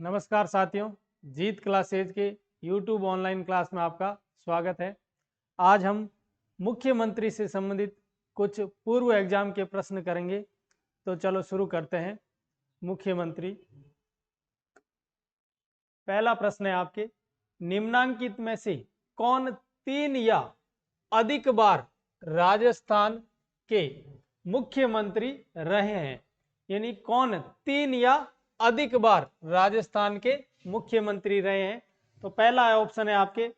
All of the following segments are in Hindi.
नमस्कार साथियों, जीत क्लासेज के YouTube ऑनलाइन क्लास में आपका स्वागत है। आज हम मुख्यमंत्री से संबंधित कुछ पूर्व एग्जाम के प्रश्न करेंगे। तो चलो शुरू करते हैं। मुख्यमंत्री, पहला प्रश्न है आपके, निम्नांकित में से कौन 3 या अधिक बार राजस्थान के मुख्यमंत्री रहे हैं? यानी कौन 3 या अधिक बार राजस्थान के मुख्यमंत्री रहे हैं? तो पहला ऑप्शन है आपके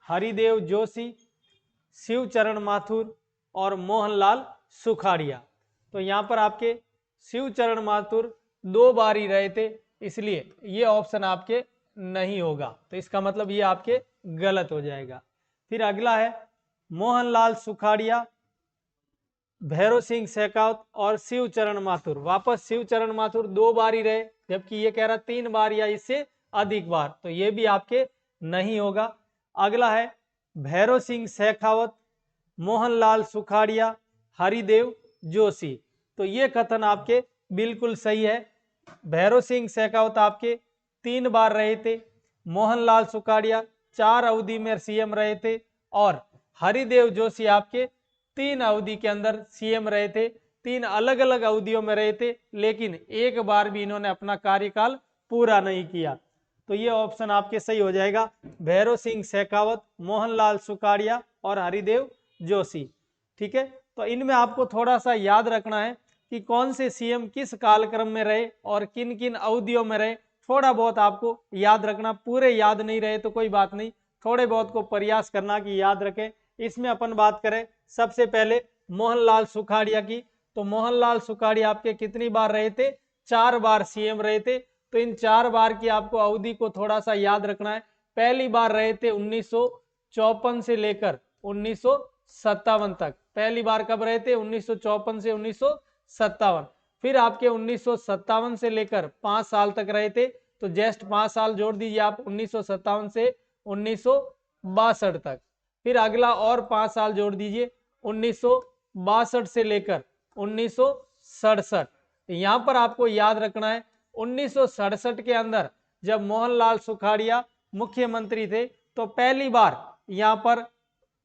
हरिदेव जोशी, शिवचरण माथुर और मोहनलाल सुखाड़िया। तो यहाँ पर आपके शिवचरण माथुर 2 बार ही रहे थे, इसलिए ये ऑप्शन आपके नहीं होगा। तो इसका मतलब ये आपके गलत हो जाएगा। फिर अगला है मोहनलाल सुखाड़िया, भैरव सिंह शेखावत और शिवचरण माथुर। वापस शिवचरण माथुर 2 बार ही रहे, जबकि ये कह रहा 3 बार या इससे अधिक बार, तो ये भी आपके नहीं होगा। अगला है भैरव सिंह शेखावत, मोहनलाल सुखाड़िया, हरिदेव जोशी। तो ये कथन आपके बिल्कुल सही है। भैरव सिंह शेखावत आपके 3 बार रहे थे, मोहनलाल सुखाड़िया 4 अवधि में सीएम रहे थे और हरिदेव जोशी आपके 3 अवधि के अंदर सीएम रहे थे। 3 अलग अलग अवधियों में रहे थे, लेकिन एक बार भी इन्होंने अपना कार्यकाल पूरा नहीं किया। तो ये ऑप्शन आपके सही हो जाएगा, भैरव सिंह शेखावत, मोहनलाल सुखाड़िया और हरिदेव जोशी। ठीक है, तो इनमें आपको थोड़ा सा याद रखना है कि कौन से सीएम किस कालक्रम में रहे और किन किन अवधियों में रहे। थोड़ा बहुत आपको याद रखना, पूरे याद नहीं रहे तो कोई बात नहीं, थोड़े बहुत को प्रयास करना कि याद रखें। इसमें अपन बात करें सबसे पहले मोहनलाल सुखाड़िया की, तो मोहनलाल सुखाड़िया आपके कितनी बार रहे थे? 4 बार सीएम रहे थे। तो इन 4 बार की आपको अवधि को थोड़ा सा याद रखना है। पहली बार रहे थे 1954 से लेकर 1957 तक। पहली बार कब रहे थे? 1954 से 1957। फिर आपके 1957 से लेकर 5 साल तक रहे थे, तो जस्ट 5 साल जोड़ दीजिए आप 1957 से 1962 तक। फिर अगला और 5 साल जोड़ दीजिए 1962 से लेकर 1967। यहां पर आपको याद रखना है 1967 के अंदर जब मोहनलाल सुखाड़िया मुख्यमंत्री थे, तो पहली बार यहां पर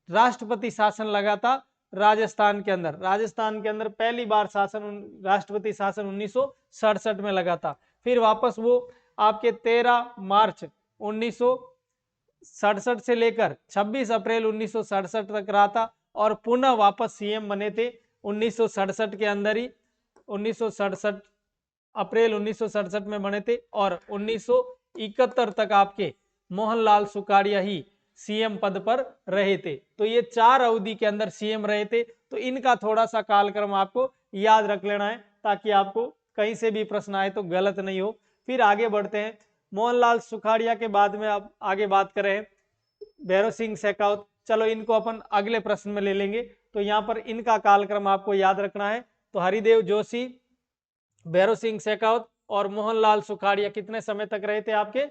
राष्ट्रपति शासन लगा था राजस्थान के अंदर। राजस्थान के अंदर पहली बार राष्ट्रपति शासन 1967 में लगा था। फिर वापस वो आपके 13 मार्च 1967 से लेकर 26 अप्रैल 1967 तक रहा था और पुनः वापस सीएम बने थे 1967 के अंदर ही। 1967 अप्रैल 1967 में बने थे और 1971 तक आपके मोहनलाल सुखाड़िया ही सीएम पद पर रहे थे। तो ये 4 अवधि के अंदर सीएम रहे थे। तो इनका थोड़ा सा कालक्रम आपको याद रख लेना है, ताकि आपको कहीं से भी प्रश्न आए तो गलत नहीं हो। फिर आगे बढ़ते हैं, मोहनलाल सुखाड़िया के बाद में अब आगे बात करें भैरव सिंह शेखावत। चलो इनको अपन अगले प्रश्न में ले लेंगे। तो यहाँ पर इनका कालक्रम आपको याद रखना है। तो हरिदेव जोशी, भैरव सिंह शेखावत और मोहनलाल सुखाड़िया कितने समय तक रहे थे आपके?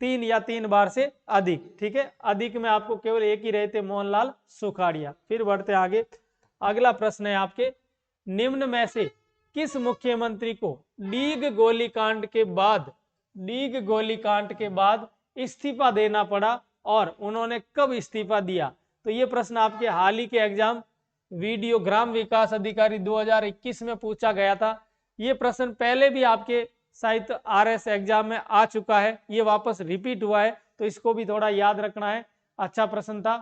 3 या 3 बार से अधिक। ठीक है, अधिक में आपको केवल एक ही रहे थे, मोहनलाल सुखाड़िया। फिर बढ़ते आगे, अगला प्रश्न है आपके, निम्न में से किस मुख्यमंत्री को डीग गोलीकांड के बाद इस्तीफा देना पड़ा और उन्होंने कब इस्तीफा दिया? तो ये प्रश्न आपके हाल ही के एग्जाम वीडियो ग्राम विकास अधिकारी 2021 में पूछा गया था। ये प्रश्न पहले भी आपके शायद आरएस एग्जाम में आ चुका है, ये वापस रिपीट हुआ है, तो इसको भी थोड़ा याद रखना है। अच्छा प्रश्न था।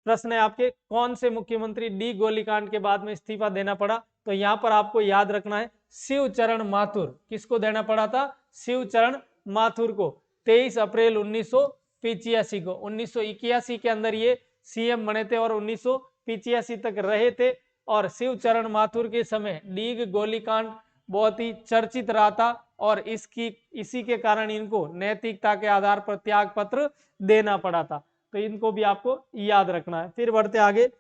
प्रश्न है आपके, कौन से मुख्यमंत्री डी गोलीकांड के बाद में इस्तीफा देना पड़ा? तो यहां पर आपको याद रखना है शिवचरण माथुर। किसको देना पड़ा था? शिवचरण माथुर को। 23 अप्रैल 1985 को। 1981 के अंदर ये सीएम बने थे और 1985 तक रहे थे। और शिवचरण माथुर के समय डीग गोलीकांड बहुत ही चर्चित रहा था और इसी के कारण इनको नैतिकता के आधार पर त्याग पत्र देना पड़ा था। तो इनको भी आपको याद रखना है। फिर बढ़ते आगे,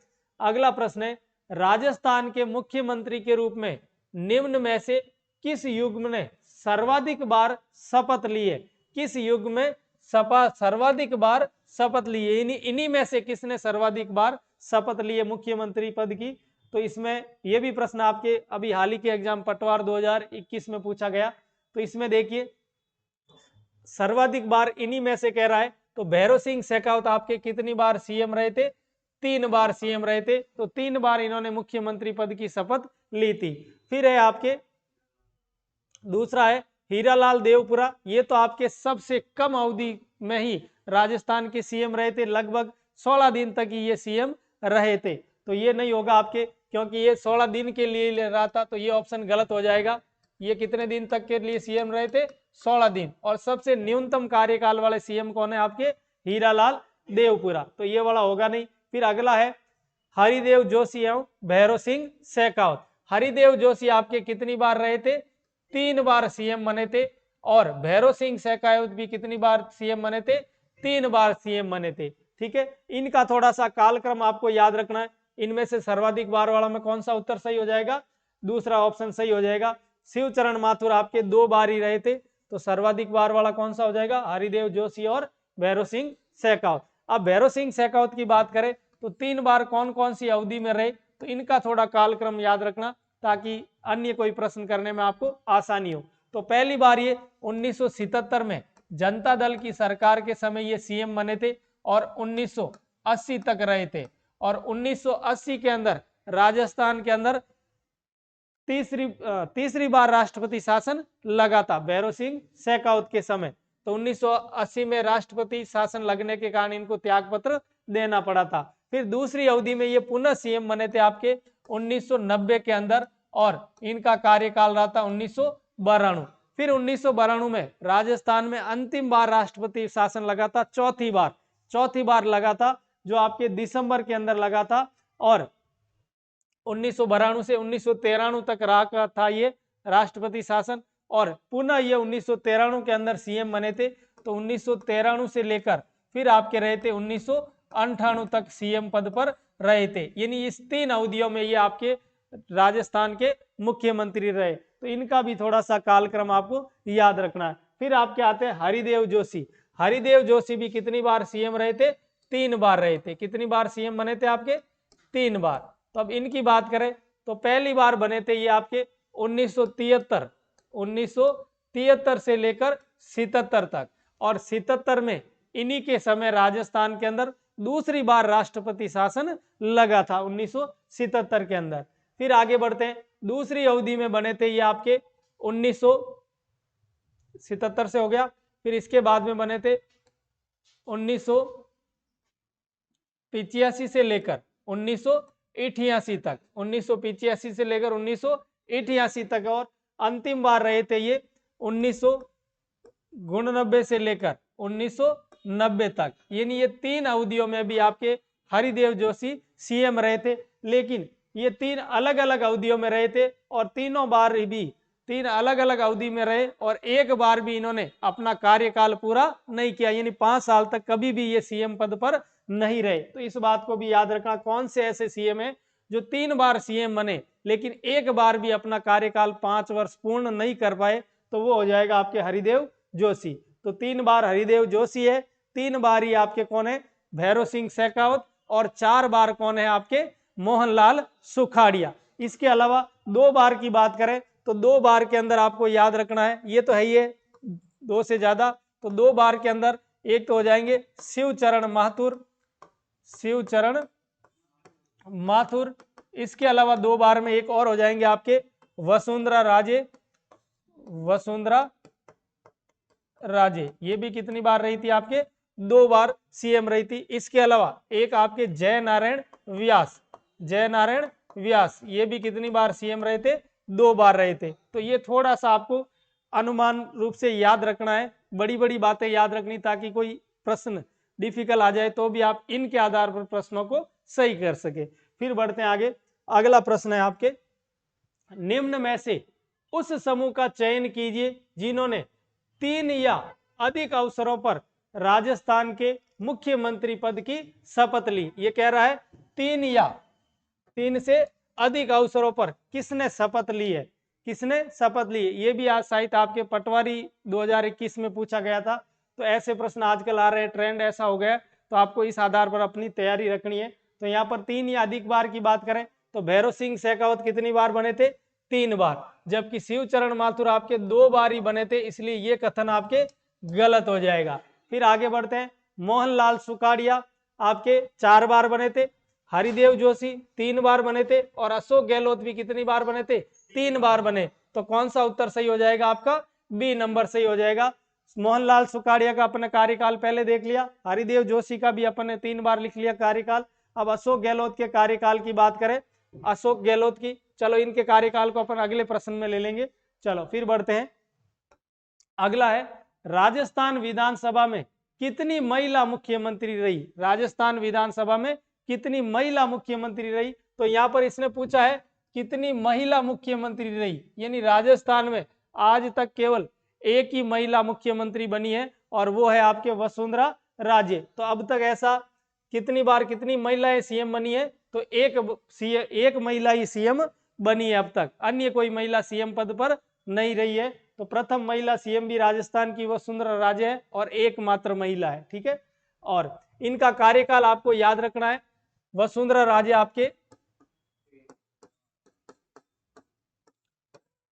अगला प्रश्न है, राजस्थान के मुख्यमंत्री के रूप में निम्न में से किस युग्म ने सर्वाधिक बार शपथ लिए? किस युग में सर्वाधिक बार शपथ लिए? इन्हीं में से किसने सर्वाधिक बार शपथ लिए मुख्यमंत्री पद की? तो इसमें यह भी प्रश्न आपके अभी हाल ही के एग्जाम पटवार 2021 में पूछा गया। तो इसमें देखिए सर्वाधिक बार इन्हीं में से कह रहा है, तो भैरव सिंह शेखावत आपके कितनी बार सीएम रहे थे? 3 बार सीएम रहे थे। तो 3 बार इन्होंने मुख्यमंत्री पद की शपथ ली थी। फिर है आपके दूसरा है हीरालाल देवपुरा, ये तो आपके सबसे कम अवधि में ही राजस्थान के सीएम रहे थे, लगभग 16 दिन तक ही ये सीएम रहे थे। तो ये नहीं होगा आपके, क्योंकि ये 16 दिन के लिए ले रहा था, तो ये ऑप्शन गलत हो जाएगा। ये कितने दिन तक के लिए सीएम रहे थे? 16 दिन। और सबसे न्यूनतम कार्यकाल वाले सीएम कौन है आपके? हीरालाल देवपुरा। तो ये वाला होगा नहीं। फिर अगला है हरिदेव जोशी एवं भैरव सिंह शेखावत। हरिदेव जोशी आपके कितनी बार रहे थे? 3 बार सीएम बने थे। और भैरव सिंह शेखावत भी कितनी बार सीएम बने थे? 3 बार सीएम बने थे। ठीक है, इनका थोड़ा सा कालक्रम आपको याद रखना है। इनमें से सर्वाधिक बार वाला में कौन सा उत्तर सही हो जाएगा? दूसरा ऑप्शन सही हो जाएगा। शिवचरण माथुर आपके 2 बार ही रहे थे, तो सर्वाधिक बार वाला कौन सा हो जाएगा? हरिदेव जोशी और भैरव सिंह शेखावत। अब भैरव सिंह शेखावत की बात करें तो 3 बार कौन कौन सी अवधि में रहे, तो इनका थोड़ा कालक्रम याद रखना, ताकि अन्य कोई प्रश्न करने में आपको आसानी हो। तो पहली बार ये 1977 में जनता दल की सरकार के समय ये सीएम बने थे और 1980 तक रहे थे। और 1980 के अंदर राजस्थान के अंदर तीसरी बार राष्ट्रपति शासन लगा था भैरव सिंह शेखावत के समय। तो 1980 में राष्ट्रपति शासन लगने के कारण इनको त्यागपत्र देना पड़ा था। फिर दूसरी अवधि में ये पुनः सीएम बने थे आपके 1990 के अंदर, और इनका कार्यकाल रहा था 1992। फिर 1992 में राजस्थान में अंतिम बार राष्ट्रपति शासन लगा था, चौथी बार लगा था, जो आपके दिसंबर के अंदर लगा था। और 1992 से 1993 तक रहा था ये राष्ट्रपति शासन, और पुनः ये 1993 के अंदर सीएम बने थे। तो 1993 से लेकर फिर आपके रहे थे 1998 तक सीएम पद पर रहे थे। यानी इस 3 अवधियों में ये आपके राजस्थान के मुख्यमंत्री रहे। तो इनका भी थोड़ा सा कालक्रम आपको याद रखना है। फिर आपके आते हैं हरिदेव जोशी। हरिदेव जोशी भी कितनी बार सीएम रहे थे? 3 बार रहे थे। कितनी बार सीएम बने थे आपके? 3 बार। तो अब इनकी बात करें तो पहली बार बने थे ये आपके 1973 से लेकर 77 तक, और 77 में इन्हीं के समय राजस्थान के अंदर दूसरी बार राष्ट्रपति शासन लगा था 1977 के अंदर। फिर आगे बढ़ते हैं, दूसरी अवधि में बने थे ये आपके 1977 से हो गया। फिर इसके बाद में बने थे 1985 से लेकर 1988 तक, 1985 से लेकर 1988 तक। और अंतिम बार रहे थे ये 1989 से लेकर 1990 तक। यानी ये 3 अवधियों में भी आपके हरिदेव जोशी सीएम रहे थे। लेकिन ये 3 अलग अलग अवधियों में रहे थे, और तीनों बार भी 3 अलग अलग अवधि में रहे, और एक बार भी इन्होंने अपना कार्यकाल पूरा नहीं किया। यानी 5 साल तक कभी भी ये सीएम पद पर नहीं रहे। तो इस बात को भी याद रखना, कौन से ऐसे सीएम है जो 3 बार सीएम बने लेकिन एक बार भी अपना कार्यकाल 5 वर्ष पूर्ण नहीं कर पाए, तो वो हो जाएगा आपके हरिदेव जोशी। तो 3 बार हरिदेव जोशी है, 3 बार ही आपके कौन है? भैरव सिंह शेखावत, और 4 बार कौन है आपके? मोहनलाल सुखाड़िया। इसके अलावा 2 बार की बात करें तो 2 बार के अंदर आपको याद रखना है, ये तो है ही है 2 से ज्यादा, तो 2 बार के अंदर एक तो हो जाएंगे शिवचरण माथुर। इसके अलावा 2 बार में एक और हो जाएंगे आपके वसुंधरा राजे। ये भी कितनी बार रही थी आपके? 2 बार सीएम रही थी। इसके अलावा एक आपके जय नारायण व्यास, ये भी कितनी बार सीएम रहे थे? 2 बार रहे थे। तो ये थोड़ा सा आपको अनुमान रूप से याद रखना है, बड़ी बड़ी बातें याद रखनी, ताकि कोई प्रश्न डिफिकल्ट आ जाए तो भी आप इनके आधार पर प्रश्नों को सही कर सके। फिर बढ़ते हैं आगे। अगला प्रश्न है आपके, निम्न में से उस समूह का चयन कीजिए जिन्होंने 3 या अधिक अवसरों पर राजस्थान के मुख्यमंत्री पद की शपथ ली। ये कह रहा है 3 से अधिक अवसरों पर किसने शपथ ली है, ये भी आज शायद आपके पटवारी 2021 में पूछा गया था। तो ऐसे प्रश्न आजकल आ रहे हैं, ट्रेंड ऐसा हो गया, तो आपको इस आधार पर अपनी तैयारी रखनी है। तो यहाँ पर 3 या अधिक बार की बात करें तो भैरव सिंह शेखावत कितनी बार बने थे? 3 बार, जबकि शिवचरण माथुर आपके 2 बार ही बने थे, इसलिए ये कथन आपके गलत हो जाएगा। फिर आगे बढ़ते हैं। मोहनलाल सुखाड़िया आपके 4 बार बने थे, हरिदेव जोशी 3 बार बने थे, और अशोक गहलोत भी कितनी बार बने थे? 3 बार बने। तो कौन सा उत्तर सही हो जाएगा आपका? बी नंबर सही हो जाएगा। मोहनलाल सुखाड़िया का अपना कार्यकाल पहले देख लिया, हरिदेव जोशी का भी अपन ने 3 बार लिख लिया कार्यकाल। अब अशोक गहलोत के कार्यकाल की बात करें, अशोक गहलोत की, चलो इनके कार्यकाल को अपन अगले प्रश्न में ले लेंगे। चलो फिर बढ़ते हैं। अगला है, राजस्थान विधानसभा में कितनी महिला मुख्यमंत्री रही? राजस्थान विधानसभा में कितनी महिला मुख्यमंत्री रही? तो यहाँ पर इसने पूछा है कितनी महिला मुख्यमंत्री रही, यानी राजस्थान में आज तक केवल एक ही महिला मुख्यमंत्री बनी है, और वो है आपके वसुंधरा राजे। तो अब तक ऐसा कितनी बार कितनी महिलाएं सीएम बनी है? तो एक महिला ही सीएम बनी है अब तक, अन्य कोई महिला सीएम पद पर नहीं रही है। तो प्रथम महिला सीएम भी राजस्थान की वसुंधरा राजे है, और एकमात्र महिला है। ठीक है, और इनका कार्यकाल आपको याद रखना है। वसुंधरा राजे आपके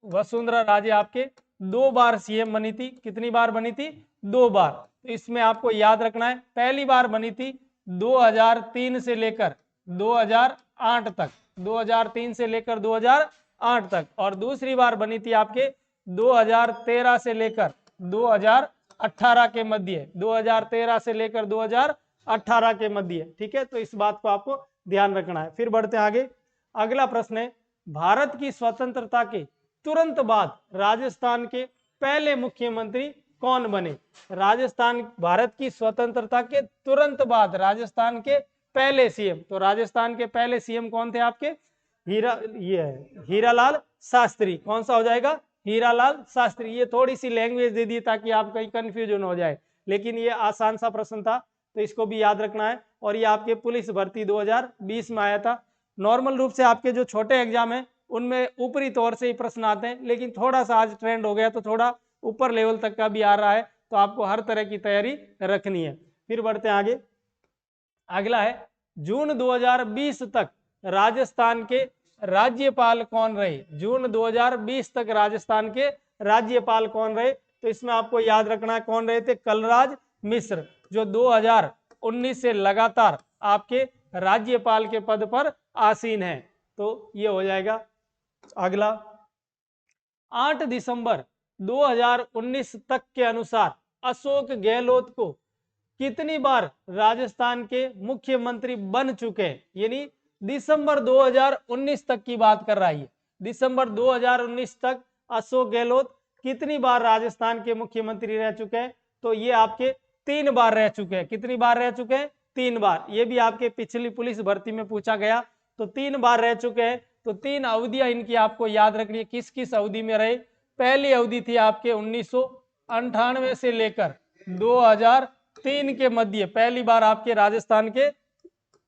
वसुंधरा राजे आपके 2 बार सीएम बनी थी। कितनी बार बनी थी? 2 बार। तो इसमें आपको याद रखना है, पहली बार बनी थी 2003 से लेकर 2008 तक, 2003 से लेकर 2008 तक, और दूसरी बार बनी थी आपके 2013 से लेकर 2018 के मध्य, 2013 से लेकर 2018 के मध्य। ठीक है, तो इस बात को आपको ध्यान रखना है। फिर बढ़ते हैं आगे। अगला प्रश्न है, भारत की स्वतंत्रता के तुरंत बाद राजस्थान के पहले मुख्यमंत्री कौन बने? राजस्थान, भारत की स्वतंत्रता के तुरंत बाद राजस्थान के पहले सीएम, तो राजस्थान के पहले सीएम कौन थे आपके? हीरालाल शास्त्री। कौन सा हो जाएगा? हीरालाल शास्त्री। ये थोड़ी सी लैंग्वेज दे दी ताकि आप कहीं कंफ्यूजन हो जाए, लेकिन ये आसान सा प्रश्न था, तो इसको भी याद रखना है। और ये आपके पुलिस भर्ती 2020 में आया था। नॉर्मल रूप से आपके जो छोटे एग्जाम है उनमें ऊपरी तौर से ही प्रश्न आते हैं, लेकिन थोड़ा सा आज ट्रेंड हो गया तो थोड़ा ऊपर लेवल तक का भी आ रहा है, तो आपको हर तरह की तैयारी रखनी है। फिर बढ़ते हैं आगे। अगला है, जून 2020 तक राजस्थान के राज्यपाल कौन रहे? जून 2020 तक राजस्थान के राज्यपाल कौन रहे? तो इसमें आपको याद रखना है कौन रहे थे? कलराज मिश्र, जो 2019 से लगातार आपके राज्यपाल के पद पर आसीन है। तो ये हो जाएगा। अगला, 8 दिसंबर 2019 तक के अनुसार अशोक गहलोत को कितनी बार राजस्थान के मुख्यमंत्री बन चुके हैं? यानी दिसंबर 2019 तक की बात कर रहा है। दिसंबर 2019 तक अशोक गहलोत कितनी बार राजस्थान के मुख्यमंत्री रह चुके हैं? तो ये आपके 3 बार रह चुके हैं। कितनी बार रह चुके हैं? 3 बार। ये भी आपके पिछली पुलिस भर्ती में पूछा गया, तो 3 बार रह चुके हैं। तो 3 अवधियां इनकी आपको याद रखनी है, किस किस अवधि में रहे। पहली अवधि थी आपके 1998 से लेकर 2003 के मध्य, पहली बार आपके राजस्थान के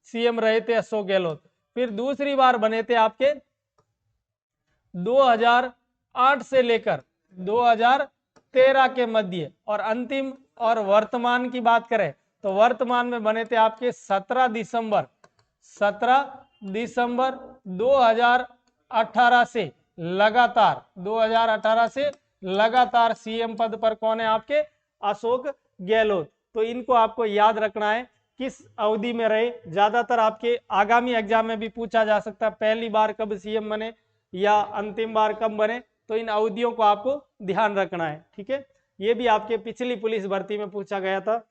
सीएम रहे थे अशोक गहलोत। फिर दूसरी बार बने थे आपके 2008 से लेकर 2013 के मध्य, और अंतिम और वर्तमान की बात करें तो वर्तमान में बने थे आपके 17 दिसंबर 2018 से लगातार 2018 से लगातार सीएम पद पर कौन है आपके? अशोक गहलोत। तो इनको आपको याद रखना है किस अवधि में रहे। ज्यादातर आपके आगामी एग्जाम में भी पूछा जा सकता है पहली बार कब सीएम बने या अंतिम बार कब बने, तो इन अवधियों को आपको ध्यान रखना है। ठीक है, ये भी आपके पिछली पुलिस भर्ती में पूछा गया था।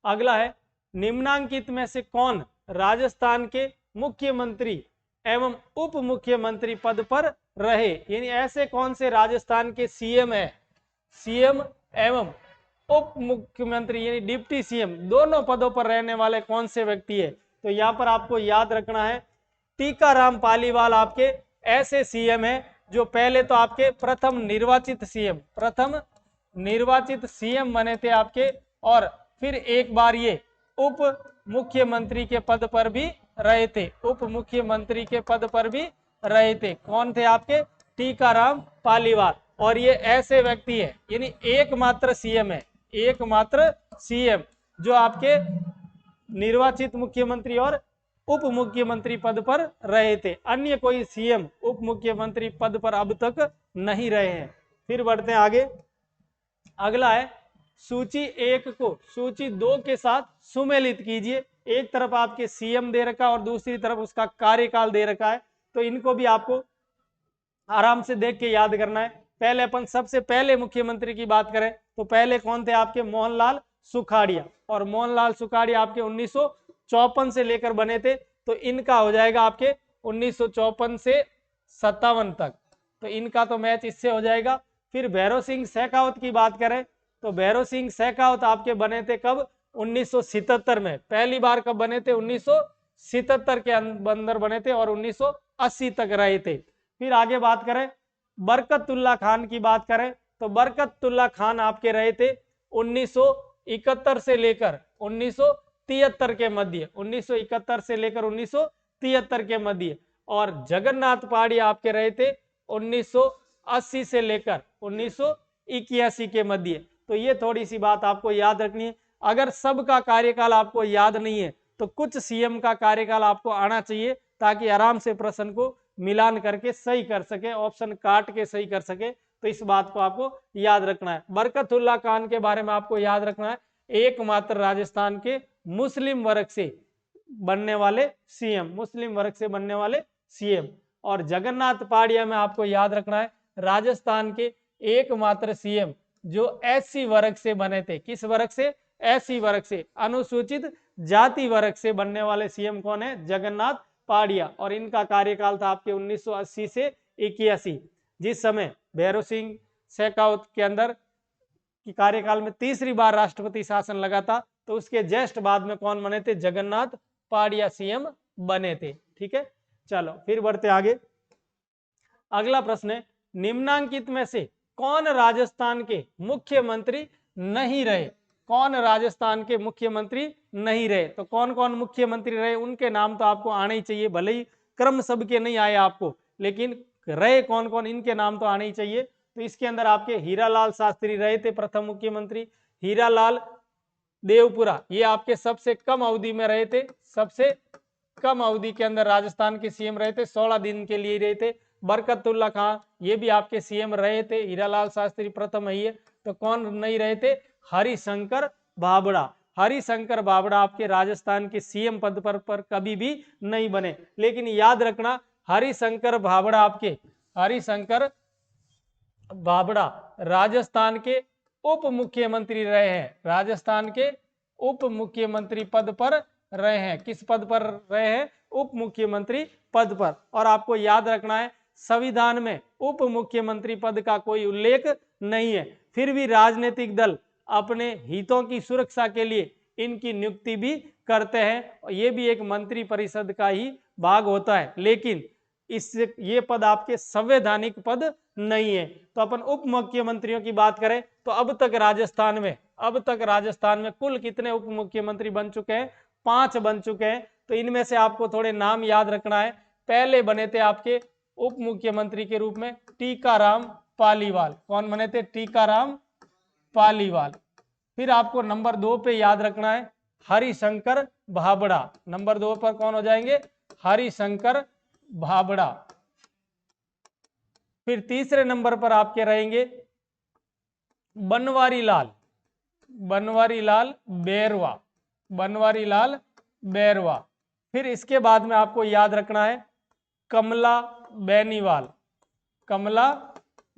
अगला है, निम्नांकित में से कौन राजस्थान के मुख्यमंत्री एवं उप मुख्यमंत्री पद पर रहे? यानी ऐसे कौन से राजस्थान के सीएम है, सीएम एवं उप मुख्यमंत्री यानी डिप्टी सीएम दोनों पदों पर रहने वाले कौन से व्यक्ति है? तो यहाँ पर आपको याद रखना है टीकाराम पालीवाल आपके ऐसे सीएम है जो पहले तो आपके प्रथम निर्वाचित सीएम बने थे आपके, और फिर एक बार ये उप मुख्यमंत्री के पद पर भी रहे थे, उप मुख्यमंत्री के पद पर भी रहे थे। कौन थे आपके? टीकाराम पालीवाल। और ये ऐसे व्यक्ति है यानी एकमात्र सीएम है, एकमात्र सीएम जो आपके निर्वाचित मुख्यमंत्री और उप मुख्यमंत्री पद पर रहे थे। अन्य कोई सीएम उप मुख्यमंत्री पद पर अब तक नहीं रहे हैं। फिर बढ़ते हैं आगे। अगला है सूची 1 को सूची 2 के साथ सुमेलित कीजिए। एक तरफ आपके सीएम दे रखा है और दूसरी तरफ उसका कार्यकाल दे रखा है, तो इनको भी आपको आराम से देख के याद करना है। पहले अपन सबसे पहले मुख्यमंत्री की बात करें तो पहले कौन थे आपके मोहनलाल सुखाड़िया, और मोहनलाल सुखाड़िया आपके 1954 से लेकर बने थे, तो इनका हो जाएगा आपके 1954 से 57 तक, तो इनका तो मैच इससे हो जाएगा। फिर भैरव सिंह शेखावत की बात करें तो भैरव सिंह शेखावत आपके बने थे कब, 1977 में। पहली बार कब बने थे, 1977 के अंदर बने थे और 1980 तक रहे थे। फिर आगे बात करें बरकतुल्ला खान की बात करें तो बरकतुल्ला खान आपके रहे थे 1971 से लेकर 1973 के मध्य, 1971 से लेकर 1973 के मध्य। और जगन्नाथ पहाड़िया आपके रहे थे 1980 से लेकर 1981 के मध्य। तो ये थोड़ी सी बात आपको याद रखनी है। अगर सबका कार्यकाल आपको याद नहीं है तो कुछ सीएम का कार्यकाल आपको आना चाहिए, ताकि आराम से प्रश्न को मिलान करके सही कर सके, ऑप्शन काट के सही कर सके। तो इस बात को आपको याद रखना है। बरकतुल्ला खान के बारे में आपको याद रखना है, एकमात्र राजस्थान के मुस्लिम वर्ग से बनने वाले सीएम, मुस्लिम वर्ग से बनने वाले सीएम। और जगन्नाथ पहाड़िया में आपको याद रखना है राजस्थान के एकमात्र सीएम जो एससी वर्ग से बने थे। किस वर्ग से, एससी वर्ग से, अनुसूचित जाति वर्ग से बनने वाले सीएम कौन है, जगन्नाथ पहाड़िया। और इनका कार्यकाल था आपके 1980 से 81, जिस समय भैरव सिंह शेखावत के अंदर की कार्यकाल में तीसरी बार राष्ट्रपति शासन लगा था, तो उसके जस्ट बाद में कौन बने थे, जगन्नाथ पहाड़िया सीएम बने थे। ठीक है, चलो फिर बढ़ते आगे। अगला प्रश्न है निम्नांकित में से कौन राजस्थान के मुख्यमंत्री नहीं रहे, कौन राजस्थान के मुख्यमंत्री नहीं रहे। तो कौन कौन मुख्यमंत्री रहे उनके नाम तो आपको आने ही चाहिए, भले ही क्रम सबके नहीं आए आपको, लेकिन रहे कौन कौन इनके नाम तो आने ही चाहिए। तो इसके अंदर आपके हीरालाल शास्त्री रहे थे प्रथम मुख्यमंत्री, हीरालाल देवपुरा ये आपके सबसे कम अवधि में रहे थे, सबसे कम अवधि के अंदर राजस्थान के सीएम रहे थे, 16 दिन के लिए रहे थे। बरकतुल्ला खान ये भी आपके सीएम रहे थे, हीरालाल शास्त्री प्रथम है। तो कौन नहीं रहे थे, हरिशंकर भाबड़ा। हरिशंकर भाबड़ा आपके राजस्थान के सीएम पद पर कभी भी नहीं बने, लेकिन याद रखना हरिशंकर भाबड़ा आपके, हरिशंकर भाबड़ा राजस्थान के उप मुख्यमंत्री रहे हैं, राजस्थान के उप मुख्यमंत्री पद पर रहे हैं। किस पद पर रहे हैं, उप मुख्यमंत्री पद पर। और आपको याद रखना है संविधान में उप मुख्यमंत्री पद का कोई उल्लेख नहीं है, फिर भी राजनीतिक दल अपने हितों की सुरक्षा के लिए इनकी नियुक्ति भी करते हैं, और ये भी एक मंत्री परिषद का ही भाग होता है, लेकिन इससे ये पद आपके संवैधानिक पद नहीं है। तो अपन उप मुख्यमंत्रियों की बात करें तो अब तक राजस्थान में कुल कितने उप मुख्यमंत्री बन चुके हैं, 5 बन चुके हैं। तो इनमें से आपको थोड़े नाम याद रखना है। पहले बने थे आपके उप मुख्यमंत्री के रूप में टीकाराम पालीवाल, कौन बने थे, टीकाराम पालीवाल। फिर आपको नंबर 2 पे याद रखना है हरिशंकर भाबड़ा, नंबर 2 पर कौन हो जाएंगे, हरिशंकर भाबड़ा। फिर तीसरे नंबर पर आपके रहेंगे बनवारी लाल बैरवा, बनवारी लाल बैरवा। फिर इसके बाद में आपको याद रखना है कमला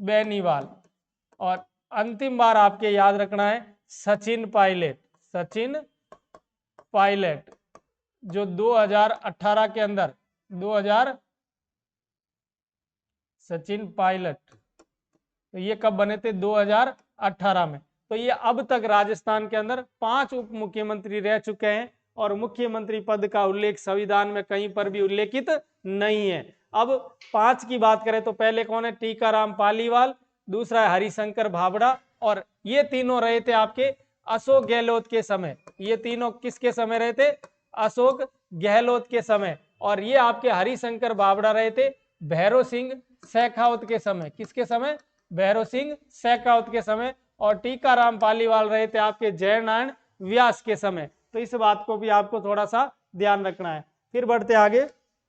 बेनीवाल। और अंतिम बार आपके याद रखना है सचिन पायलट, जो 2018 के अंदर सचिन पायलट, तो ये कब बने थे, 2018 में। तो ये अब तक राजस्थान के अंदर 5 उप मुख्यमंत्री रह चुके हैं, और मुख्यमंत्री पद का उल्लेख संविधान में कहीं पर भी उल्लेखित नहीं है। अब 5 की बात करें तो पहले कौन है, टीकाराम पालीवाल, दूसरा है हरिशंकर भाबड़ा, और ये तीनों रहे थे आपके अशोक गहलोत के समय। ये तीनों किसके समय रहे थे, अशोक गहलोत के समय। और ये आपके हरिशंकर भाबड़ा रहे थे भैरव सिंह शेखावत के समय। किसके समय, भैरव सिंह शेखावत के समय। और टीकाराम पालीवाल रहे थे आपके जयनारायण व्यास के समय। तो इस बात को भी आपको थोड़ा सा ध्यान रखना है। फिर बढ़ते आगे,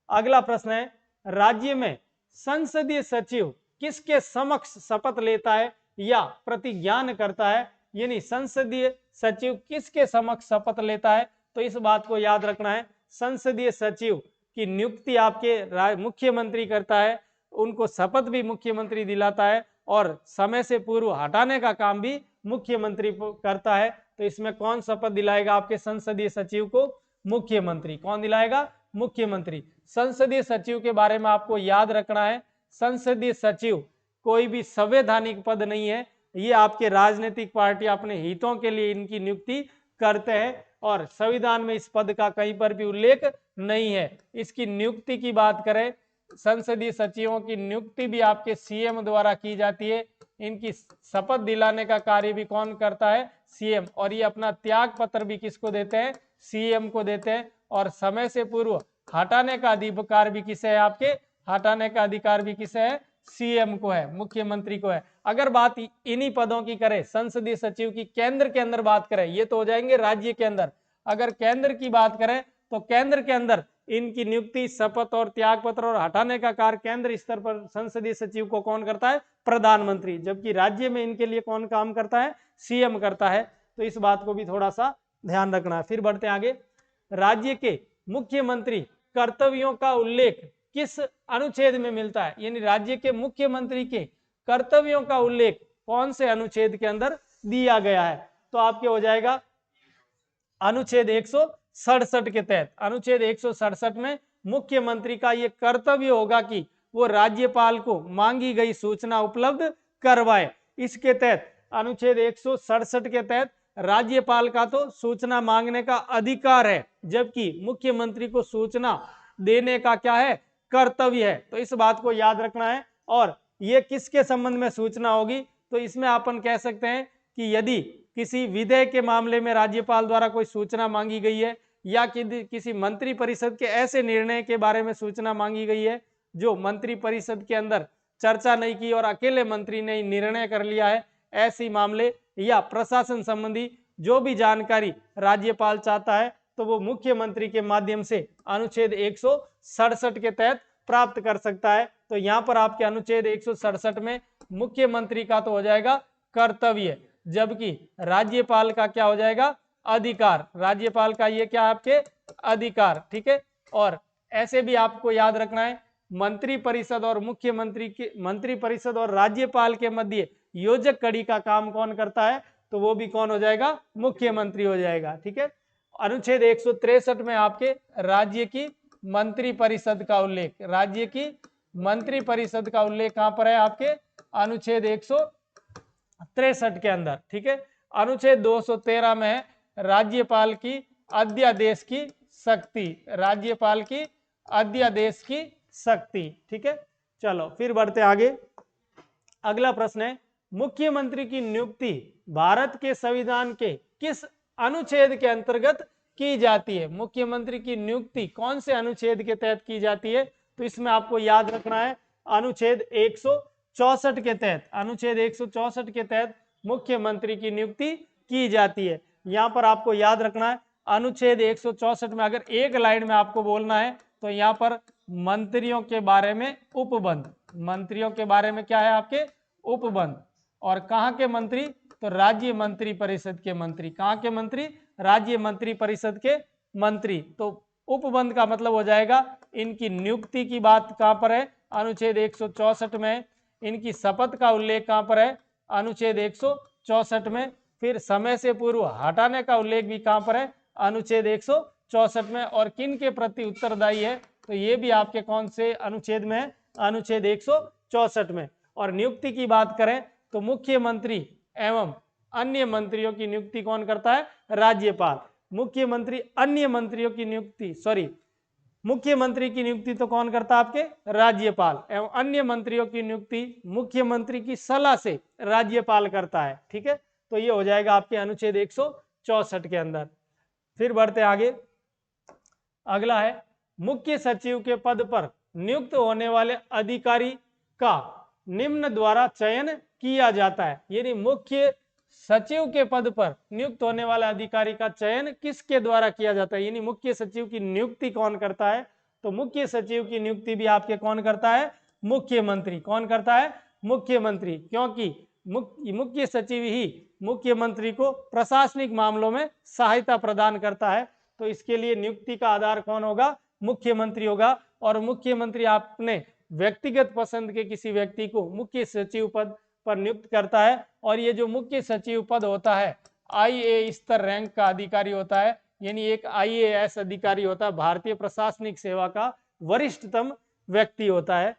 अगला प्रश्न है राज्य में संसदीय सचिव किसके समक्ष शपथ लेता है, या प्रतिज्ञान करता है, यानी संसदीय सचिव किसके समक्ष शपथ लेता है, तो इस बात को याद रखना है। संसदीय सचिव की नियुक्ति आपके मुख्यमंत्री करता है, उनको शपथ भी मुख्यमंत्री दिलाता है और समय से पूर्व हटाने का काम भी मुख्यमंत्री करता है। तो इसमें कौन शपथ दिलाएगा आपके संसदीय सचिव को? मुख्यमंत्री। कौन दिलाएगा? मुख्यमंत्री। संसदीय सचिव के बारे में आपको याद रखना है, संसदीय सचिव कोई भी संवैधानिक पद नहीं है, ये आपके राजनीतिक पार्टी अपने हितों के लिए इनकी नियुक्ति करते हैं और संविधान में इस पद का कहीं पर भी उल्लेख नहीं है। इसकी नियुक्ति की बात करें, संसदीय सचिवों की नियुक्ति भी आपके सीएम द्वारा की जाती है। इनकी शपथ दिलाने का कार्य भी कौन करता है? सीएम। और ये अपना त्याग पत्र भी किसको देते हैं? सीएम को देते हैं। और समय से पूर्व हटाने का अधिकार भी किसे है? आपके हटाने का अधिकार भी किसे है? सीएम को है, मुख्यमंत्री को है। अगर बात इन्हीं पदों की करें, संसदीय सचिव की केंद्र के अंदर बात करें, ये तो हो जाएंगे राज्य के अंदर। अगर केंद्र की बात करें तो केंद्र के अंदर इनकी नियुक्ति, शपथ और त्याग पत्र और हटाने का कार्य केंद्र स्तर पर संसदीय सचिव को कौन करता है? प्रधानमंत्री। जबकि राज्य में इनके लिए कौन काम करता है? सीएम करता है। तो इस बात को भी थोड़ा सा ध्यान रखना है। फिर बढ़ते आगे। राज्य के मुख्यमंत्री कर्तव्यों का उल्लेख किस अनुच्छेद में मिलता है? यानी राज्य के मुख्यमंत्री के कर्तव्यों का उल्लेख कौन से अनुच्छेद के अंदर दिया गया है? तो आपके हो जाएगा अनुच्छेद 167 के तहत। अनुच्छेद 167 में मुख्यमंत्री का यह कर्तव्य होगा कि वो राज्यपाल को मांगी गई सूचना उपलब्ध करवाए। इसके तहत अनुच्छेद 167 के तहत राज्यपाल का तो सूचना मांगने का अधिकार है, जबकि मुख्यमंत्री को सूचना देने का क्या है? कर्तव्य है। तो इस बात को याद रखना है। और ये किसके संबंध में सूचना होगी? तो इसमें अपन कह सकते हैं कि यदि किसी विधेयक के मामले में राज्यपाल द्वारा कोई सूचना मांगी गई है या किसी मंत्री परिषद के ऐसे निर्णय के बारे में सूचना मांगी गई है जो मंत्री परिषद के अंदर चर्चा नहीं की और अकेले मंत्री ने निर्णय कर लिया है, ऐसी मामले या प्रशासन संबंधी जो भी जानकारी राज्यपाल चाहता है तो वो मुख्यमंत्री के माध्यम से अनुच्छेद 167 के तहत प्राप्त कर सकता है। तो यहाँ पर आपके अनुच्छेद 167 में मुख्यमंत्री का तो हो जाएगा कर्तव्य, जबकि राज्यपाल का क्या हो जाएगा? अधिकार। राज्यपाल का ये क्या आपके? अधिकार। ठीक है। और ऐसे भी आपको याद रखना है, मंत्री परिषद और मुख्यमंत्री के, मंत्री परिषद और राज्यपाल के मध्य योजक कड़ी का काम कौन करता है? तो वो भी कौन हो जाएगा? मुख्यमंत्री हो जाएगा। ठीक है। अनुच्छेद 163 में आपके राज्य की मंत्री परिषद का उल्लेख, राज्य की मंत्री परिषद का उल्लेख कहां पर है? आपके अनुच्छेद 163 के अंदर। ठीक है। अनुच्छेद 213 में है राज्यपाल की अध्यादेश की शक्ति, राज्यपाल की अध्यादेश की शक्ति। ठीक है। चलो फिर बढ़ते आगे। अगला प्रश्न है, मुख्यमंत्री की नियुक्ति भारत के संविधान के किस अनुच्छेद के अंतर्गत की जाती है? मुख्यमंत्री की नियुक्ति कौन से अनुच्छेद के तहत की जाती है? तो इसमें आपको याद रखना है अनुच्छेद 164 के तहत। अनुच्छेद 164 के तहत मुख्यमंत्री की नियुक्ति की जाती है। यहाँ पर आपको याद रखना है अनुच्छेद 164 में अगर एक लाइन में आपको बोलना है तो यहाँ पर मंत्रियों के बारे में उपबंध, मंत्रियों के बारे में क्या है? आपके उपबंध। और कहाँ के मंत्री? तो राज्य मंत्री परिषद के मंत्री। कहाँ के मंत्री? राज्य मंत्री परिषद के मंत्री। तो उपबंध का मतलब हो जाएगा इनकी नियुक्ति की बात कहाँ पर है? अनुच्छेद 164 में। इनकी शपथ का उल्लेख कहाँ पर है? अनुच्छेद 164 में। फिर समय से पूर्व हटाने का उल्लेख भी कहाँ पर है? अनुच्छेद 164 में। और किन के प्रति उत्तरदायी है? तो ये भी आपके कौन से अनुच्छेद में है? अनुच्छेद 164 में। और नियुक्ति की बात करें तो मुख्यमंत्री एवं अन्य मंत्रियों की नियुक्ति कौन करता है? राज्यपाल। मुख्यमंत्री अन्य मंत्रियों की नियुक्ति, मुख्यमंत्री की नियुक्ति तो कौन करता है? आपके राज्यपाल। एवं अन्य मंत्रियों की नियुक्ति मुख्यमंत्री की सलाह से राज्यपाल करता है। ठीक है। तो ये हो जाएगा आपके अनुच्छेद 164 के अंदर। फिर बढ़ते आगे। अगला है, मुख्य सचिव के पद पर नियुक्त होने वाले अधिकारी का निम्न द्वारा चयन किया जाता है। यानी मुख्य सचिव के पद पर नियुक्त होने वाले अधिकारी का चयन किसके द्वारा किया जाता है? यानी मुख्य सचिव की नियुक्ति कौन करता है? तो मुख्य सचिव की नियुक्ति भी आपके कौन करता है? मुख्यमंत्री। कौन करता है? मुख्यमंत्री। क्योंकि मुख्य सचिव ही मुख्यमंत्री को प्रशासनिक मामलों में सहायता प्रदान करता है। तो इसके लिए नियुक्ति का आधार कौन होगा? मुख्यमंत्री होगा। और मुख्यमंत्री अपने व्यक्तिगत पसंद के किसी व्यक्ति को मुख्य सचिव पद पर नियुक्त करता है। और ये जो मुख्य सचिव पद होता है IA स्तर रैंक का अधिकारी होता है, यानी एक IAS अधिकारी होता है, भारतीय प्रशासनिक सेवा का वरिष्ठतम व्यक्ति होता है।